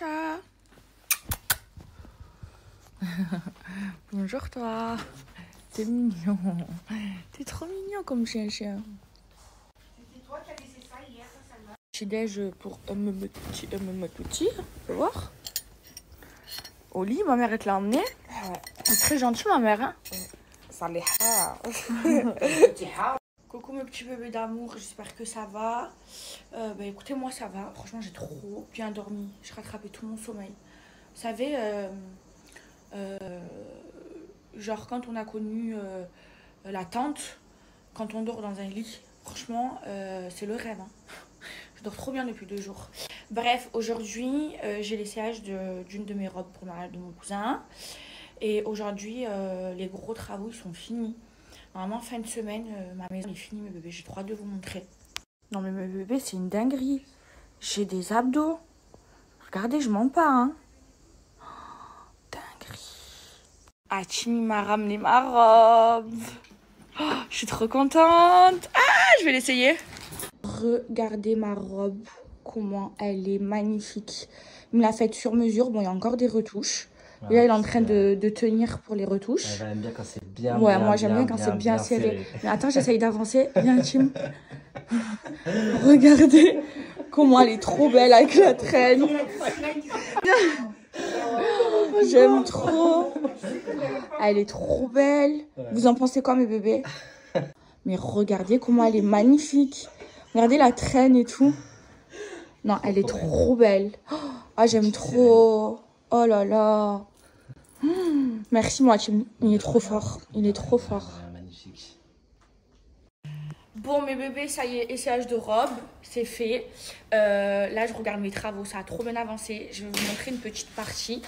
Ciao. Bonjour toi. T'es mignon. T'es trop mignon comme chien. C'était toi qui as laissé ça hier, ça va. Petit déj pour me petit. Tu vois. Au lit, ma mère elle te l'a emmené. Ouais. C'est très gentil ma mère. Hein. Ça l'est. Coucou mes petits bébés d'amour, j'espère que ça va. Écoutez, moi ça va. Franchement, j'ai trop bien dormi. J'ai rattrapé tout mon sommeil. Vous savez, genre quand on a connu la tente, quand on dort dans un lit, franchement, c'est le rêve. Hein. Je dors trop bien depuis 2 jours. Bref, aujourd'hui, j'ai l'essayage d'une de mes robes pour le mariage de mon cousin. Et aujourd'hui, les gros travaux ils sont finis. Normalement, fin de semaine, ma maison est finie, mes bébés. J'ai trop hâte de vous montrer. Non, mais mes bébés, c'est une dinguerie. J'ai des abdos. Regardez, je mens pas, hein. Oh, dinguerie. Hachimi m'a ramené ma robe. Oh, je suis trop contente. Ah, je vais l'essayer. Regardez ma robe. Comment elle est magnifique. Il me l'a faite sur mesure. Bon, il y a encore des retouches. Et là, il est en train de tenir pour les retouches. Elle aime bien quand c'est bien. Ouais, moi j'aime bien quand c'est bien serré. Mais attends, j'essaye d'avancer. Viens, Tim. Regardez comment elle est trop belle avec la traîne. J'aime trop. Elle est trop belle. Vous en pensez quoi, mes bébés? Mais regardez comment elle est magnifique. Regardez la traîne et tout. Non, elle est trop belle. Ah, j'aime trop. Oh là là. Merci moi, Tim. Il est trop fort. Il est trop fort. Magnifique. Bon, mes bébés, ça y est, essayage de robe, c'est fait. Là, je regarde mes travaux, ça a trop bien avancé. Je vais vous montrer une petite partie.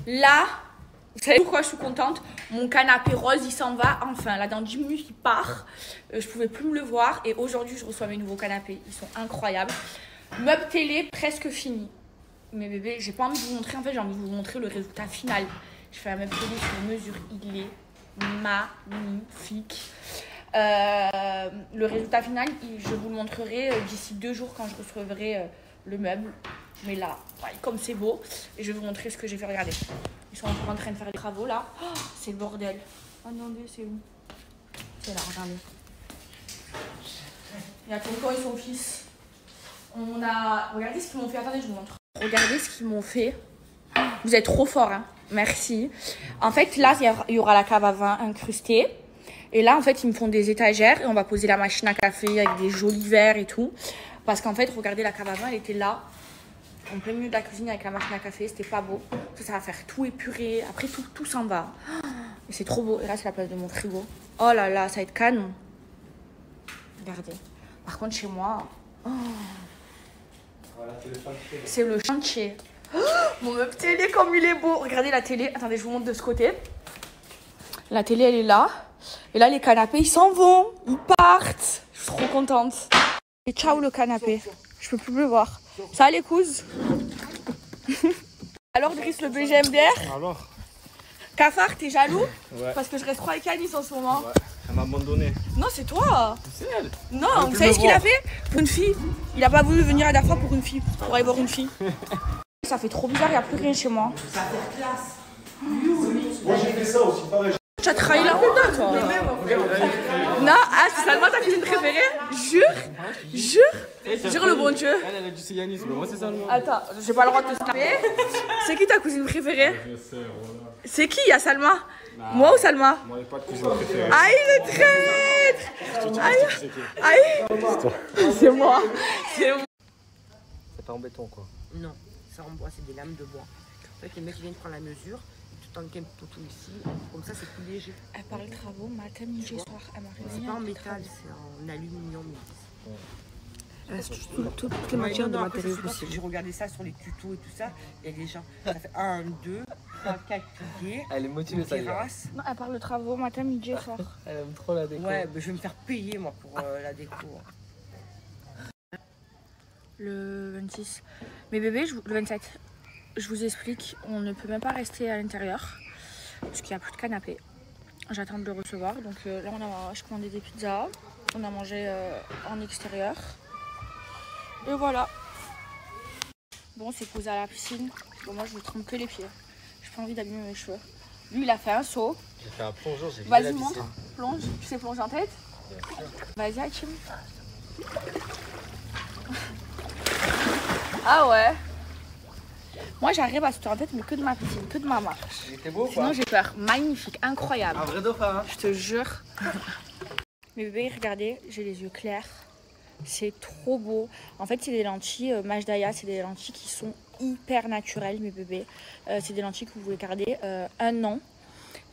Là, vous savez pourquoi je suis contente? Mon canapé rose, il s'en va. Enfin, là, dans 10 minutes, il part. Je pouvais plus me le voir. Et aujourd'hui, je reçois mes nouveaux canapés. Ils sont incroyables. Meuble télé, presque fini. Mes bébés, j'ai pas envie de vous montrer. En fait, j'ai envie de vous montrer le résultat final. Je fais un meuble télé sur mesure. Il est magnifique. Le résultat final, je vous le montrerai d'ici 2 jours quand je recevrai le meuble. Mais là, ouais, comme c'est beau, et je vais vous montrer ce que j'ai fait. Regardez, ils sont encore en train de faire les travaux là. Oh, c'est le bordel. Attendez, c'est où? C'est là, regardez. Il y a tonton et son fils. Regardez ce qu'ils m'ont fait. Attendez, je vous montre. Regardez ce qu'ils m'ont fait. Vous êtes trop forts, hein. Merci. En fait, là, il y aura la cave à vin incrustée. Et là, en fait, ils me font des étagères et on va poser la machine à café avec des jolis verres et tout. Parce qu'en fait, regardez, la cave à vin, elle était là, en plein milieu de la cuisine avec la machine à café. C'était pas beau. Ça va faire tout épurer. Après, tout s'en va. Et c'est trop beau. Et là, c'est la place de mon frigo. Oh là là, ça va être canon. Regardez. Par contre, chez moi, oh, Voilà, c'est le chantier. Oh, mon meuble télé, comme il est beau. Regardez la télé. Attendez, je vous montre de ce côté. La télé, elle est là. Et là, les canapés, ils s'en vont. Ils partent. Je suis trop contente. Et ciao, le canapé. Je peux plus le voir. Ça, les cousses. Alors, Driss, le BGMDR. Alors? Cafard, t'es jaloux? Ouais. Parce que je reste trop avec Anis en ce moment. Ouais, elle m'a abandonné. Non, c'est toi. C'est elle. Non, Elle vous veut savez me ce qu'il a voir. fait? Pour une fille. Il a pas voulu venir à la fois pour une fille. Pour aller voir une fille. Ça fait trop bizarre, il n'y a plus rien chez moi. Ça fait classe. Moi j'ai fait ça aussi, pareil. Tu as trahi la honte, toi. Non, ah, c'est Salma ta cuisine préférée? Jure le bon Dieu. Elle a dit c'est Yanis, mais moi c'est ça le nom. Attends, j'ai pas le droit de te snapper. C'est qui ta cousine préférée? Je sais, voilà. C'est qui? Y'a Salma? Moi ou Salma? Moi j'ai pas de cousine préférée. Aïe, le traître! Aïe! C'est moi. C'est moi. C'est pas en béton quoi. Non, ça en bois, c'est des lames de bois. En fait, les mecs ils viennent prendre la mesure, tout en tout ici, comme ça c'est plus léger. Elle parle travaux matin, midi, soir. Elle m'a C'est pas en métal, c'est en aluminium. Toutes Les matières de matériaux possibles. J'ai regardé ça sur les tutos et tout ça, et les gens, ça fait 1, 2, 3, 4 piliers, Elle est motivée une ça y est. terrasse. Non, elle parle de travaux matin, midi, soir. Elle aime trop la déco. Ouais, mais je vais me faire payer moi pour la déco. Le 26. Mais bébé, le 27. Je vous explique, on ne peut même pas rester à l'intérieur parce qu'il n'y a plus de canapé. J'attends de le recevoir. Donc là, je commandé des pizzas. On a mangé en extérieur. Et voilà. Bon, c'est posé à la piscine. Bon, moi, je ne trempe que les pieds. J'ai pas envie d'abîmer mes cheveux. Lui, il a fait un saut. J'ai fait un plongeon, j'ai vidé Vas-y, la piscine. montre. Plonge. Tu sais plonger en tête? Bien sûr. Vas-y, Hakim. Ah ouais. Moi, j'arrive à sauter en tête, mais que de ma piscine, que de ma marche. Il était beau ou Sinon, pas? j'ai peur. Magnifique, incroyable. Un vrai dauphin, hein? Je te jure. Mes bébés, regardez, j'ai les yeux clairs. C'est trop beau. En fait, c'est des lentilles Majdaya. C'est des lentilles qui sont hyper naturelles, mes bébés. C'est des lentilles que vous pouvez garder 1 an.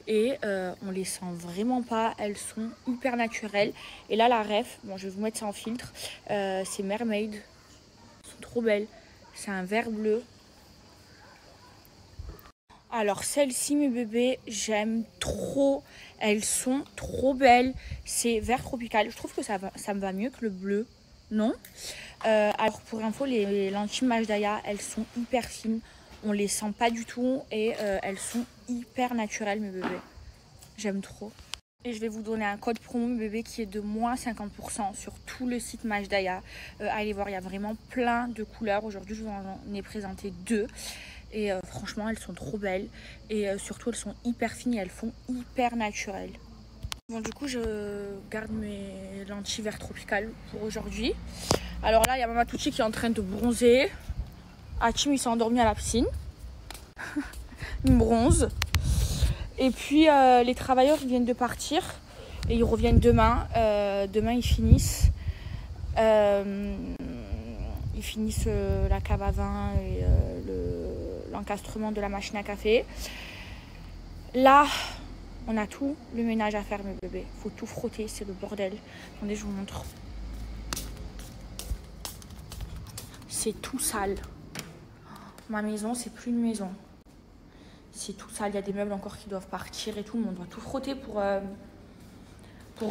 Et on les sent vraiment pas. Elles sont hyper naturelles. Et là, la ref, bon, je vais vous mettre ça en filtre. C'est Mermaid. Elles sont trop belles. C'est un vert bleu. Alors celles-ci, mes bébés, j'aime trop. Elles sont trop belles. C'est vert tropical. Je trouve que ça me va mieux que le bleu. Non. Alors pour info, les lentilles Majdaya, elles sont hyper fines. On les sent pas du tout. Et elles sont hyper naturelles, mes bébés. J'aime trop. Et je vais vous donner un code promo, mes bébés, qui est de moins 50% sur tout le site Majdaya. Allez voir, il y a vraiment plein de couleurs. Aujourd'hui, je vous en ai présenté 2. Et franchement, elles sont trop belles. Et surtout, elles sont hyper fines et elles font hyper naturelles. Bon, du coup, je garde mes lentilles vert tropical pour aujourd'hui. Alors là, il y a Mama Tucci qui est en train de bronzer. Hakim, il s'est endormi à la piscine. Il bronze. Et puis, les travailleurs, ils viennent de partir. Et ils reviennent demain. Demain, ils finissent. Ils finissent la cave à vin et l'encastrement de la machine à café. Là, on a tout le ménage à faire, mes bébés. Faut tout frotter, c'est le bordel. Attendez, je vous montre. C'est tout sale. Ma maison, c'est plus une maison. C'est tout sale. Il y a des meubles encore qui doivent partir et tout. On doit tout frotter pour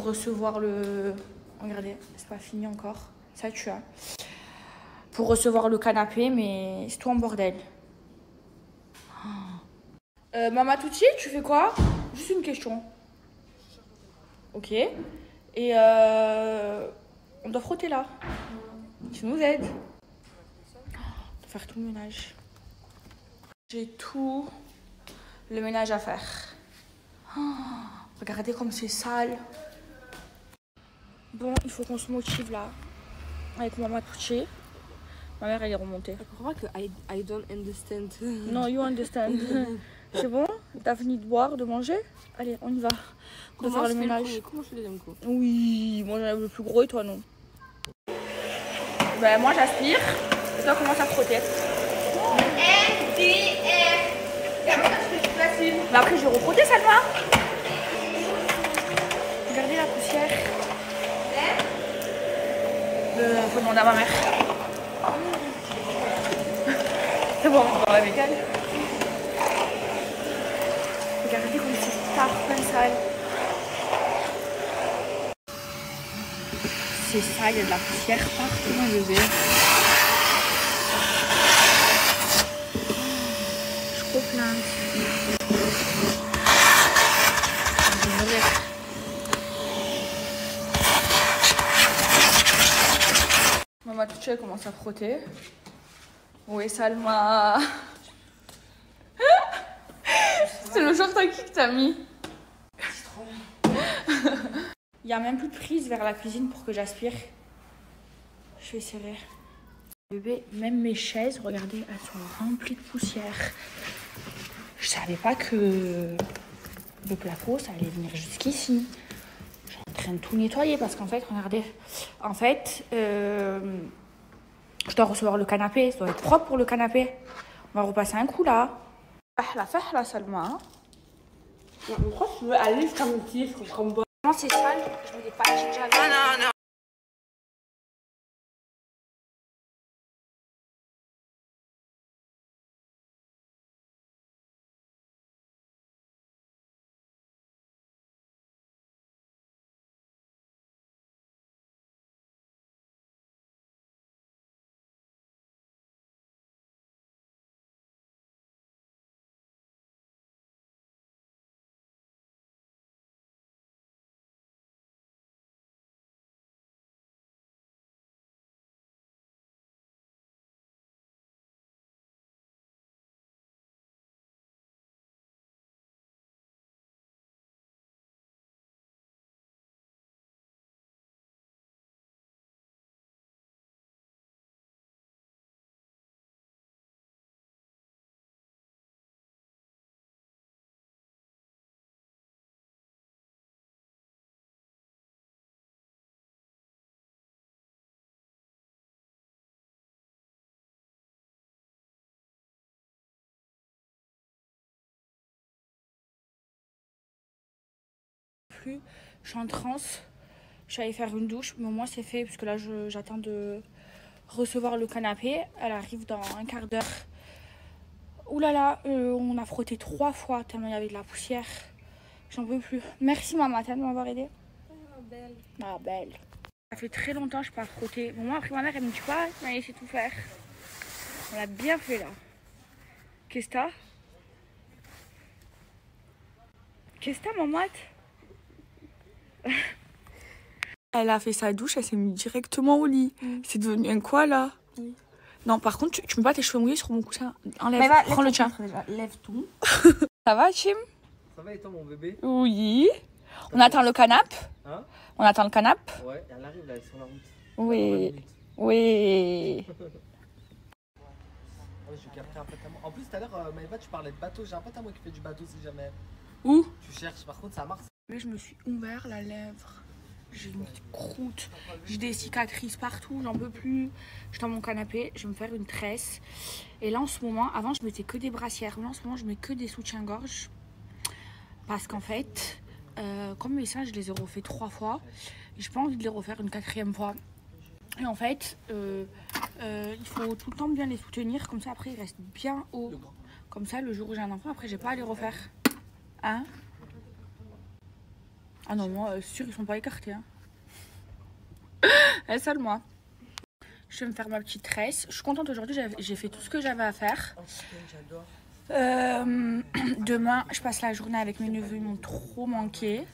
recevoir le... Regardez, c'est pas fini encore. Ça, tu as. Pour recevoir le canapé, mais c'est tout en bordel. Mama Tucci, tu fais quoi? Juste une question. Ok. Et on doit frotter là. Tu nous aides. On doit faire tout le ménage. J'ai tout le ménage à faire. Regardez comme c'est sale. Bon, il faut qu'on se motive là. Avec Mama Tucci. Ma mère, elle est remontée. Je comprends que I don't understand. Non, you understand. C'est bon? T'as fini de boire, de manger? Allez, on y va. On doit faire le ménage. Comment je fais les deuxième coup? Oui, moi j'en ai le plus gros et toi non. Ben moi j'aspire. Et toi commence à frotter. Mais après je vais refrotter Salma. Regardez la poussière. Faut demander à ma mère. C'est bon, on va avec elle. Regardez comme c'est parfait sale. C'est sale, il y a de la poussière partout dans le verre. Je suis trop plainte. Je vais mourir. Maman Tucci commence à frotter. Oui, Salma. C'est le short à qui que t'as mis? Il n'y a même plus de prise vers la cuisine pour que j'aspire. Je vais serrer. Bébé, même mes chaises, regardez, elles sont remplies de poussière. Je savais pas que le placo, ça allait venir jusqu'ici. Je suis en train de tout nettoyer parce qu'en fait, regardez. En fait, je dois recevoir le canapé. Ça doit être propre pour le canapé. On va repasser un coup là. Fahla, Salma. Pourquoi tu veux aller jusqu'à midi? Je comprends pas. C'est sale, je veux des pâtes gingembre. Non. plus. Je suis en transe. Je suis allée faire une douche, mais au moins c'est fait parce que là j'attends de recevoir le canapé. Elle arrive dans un quart d'heure. Ouh là là, on a frotté 3 fois tellement il y avait de la poussière. J'en peux plus. Merci maman de m'avoir aidé. Ah, belle. Ah belle. Ça fait très longtemps que je n'ai pas frotté. Bon, moi après ma mère elle me dit pas, elle m'a laissé tout faire. On l'a bien fait là. Qu'est-ce que t'as? Qu'est-ce que t'as maman? Elle a fait sa douche, elle s'est mise directement au lit. C'est devenu un quoi là? Oui. Non, par contre, tu mets pas tes cheveux mouillés sur mon coussin. Enlève, Mais va, prends le tien. Lève tout. Ça va, Chim? Ça va et toi, mon bébé? Oui. On attend le canapé. Hein? On attend le canapé. Ouais, elle arrive là, elle est sur la route. Oui. Oui. Ouais, je vais capter un pote à moi. En plus, tout à l'heure, Maëva, tu parlais de bateau. J'ai un pote à moi qui fait du bateau si jamais Où? tu cherches. Par contre, ça marche. Je me suis ouvert la lèvre. J'ai une croûte. J'ai des cicatrices partout, j'en peux plus. Je suis dans mon canapé, je vais me faire une tresse. Et là en ce moment, avant je mettais que des brassières. Mais là en ce moment je mets que des soutiens-gorge. Parce qu'en fait, comme mes seins je les ai refait 3 fois. Et j'ai pas envie de les refaire une 4e fois. Et en fait, il faut tout le temps bien les soutenir. Comme ça après ils restent bien hauts. Comme ça le jour où j'ai un enfant, après j'ai pas à les refaire. Hein? Ah non, moi, sûr, ils sont pas écartés. Hein. Seul moi. Je vais me faire ma petite tresse. Je suis contente aujourd'hui, j'ai fait tout ce que j'avais à faire. J'adore. Demain, je passe la journée avec mes neveux, ils m'ont trop manqué.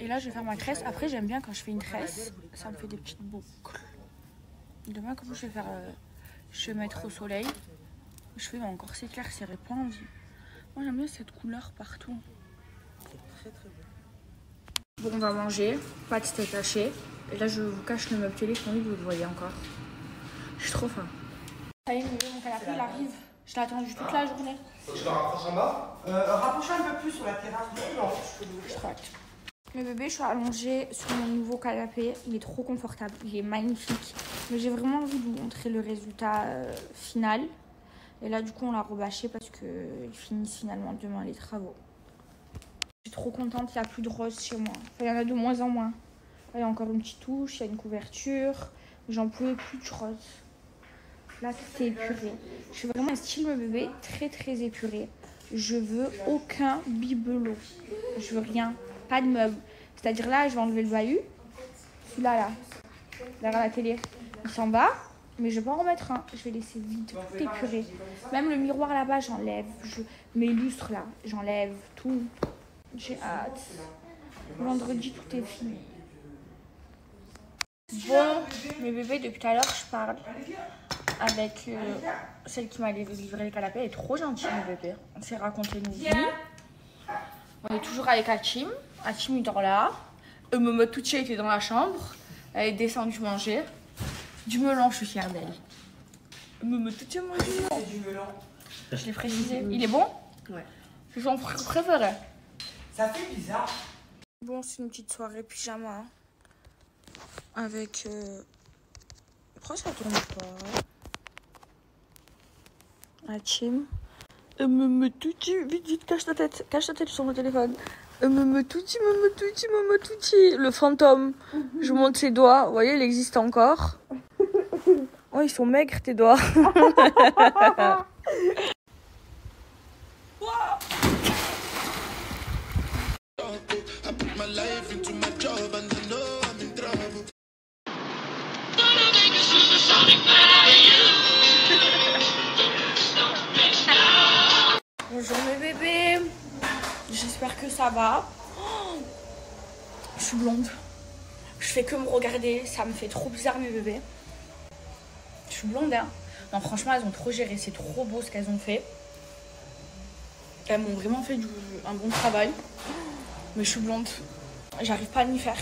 Et là, je vais faire ma tresse. Après, j'aime bien quand je fais une tresse, ça me fait des petites boucles. Demain, comme je vais faire, je vais mettre au soleil. Je fais encore s'éclaircir, pas envie. Moi, j'aime bien cette couleur partout. C'est très très beau. Bon, on va manger, pâtes steak haché. Et là, je vous cache le meuble télé, j'ai envie que vous le voyez encore. Je suis trop faim. Ça y est, mon canapé, il arrive. Je l'ai attendu toute la journée. Tu le rapproches en bas? Rapproche un peu plus sur la terrasse. Non, je peux Je crois. Mais bébé, je suis allongée sur mon nouveau canapé. Il est trop confortable, il est magnifique. Mais j'ai vraiment envie de vous montrer le résultat final. Et là, du coup, on l'a rebâché parce qu'ils finissent finalement demain les travaux. Je suis trop contente, il n'y a plus de rose chez moi. Enfin, il y en a de moins en moins. Là, il y a encore une petite touche, il y a une couverture. J'en pouvais plus de rose. Là, tout est épuré. Je suis vraiment un style me bébé très très épuré. Je veux aucun bibelot. Je veux rien. Pas de meubles. C'est-à-dire là, je vais enlever le bahut. Celui-là, là. Derrière la télé. Il s'en va. Mais je vais pas en remettre un. Je vais laisser vide. Tout épuré. Même le miroir là-bas, j'enlève. Mes lustres là, j'enlève tout. J'ai hâte. Vendredi, tout est fini. Bon, mes bébés, depuis tout à l'heure, je parle avec celle qui m'a livré les canapés. Elle est trop gentille, mes bébés. On s'est raconté nos vies. On est toujours avec Hachim. Hachim, il dort là. Momo Tucci était dans la chambre. Elle est descendue manger. Du melon, je suis fière d'elle. Momo Tucci mange du melon. Je l'ai précisé. Il est bon? Ouais. C'est son préféré. Ça fait bizarre. Bon, c'est une petite soirée pyjama. Avec... Pourquoi ça tourne pas? Hachim. Momo Tucci, vite, vite, cache ta tête sur mon téléphone. Momo Tucci, Momo Tucci, Momo Tucci. Le fantôme. Je monte ses doigts. Vous voyez, il existe encore. Oh, ils sont maigres, tes doigts. Bonjour mes bébés. J'espère que ça va. Oh, je suis blonde. Je fais que me regarder. Ça me fait trop bizarre mes bébés. Je suis blonde hein. Non franchement elles ont trop géré. C'est trop beau ce qu'elles ont fait. Elles m'ont vraiment fait un bon travail. Mais je suis blonde. J'arrive pas à m'y faire.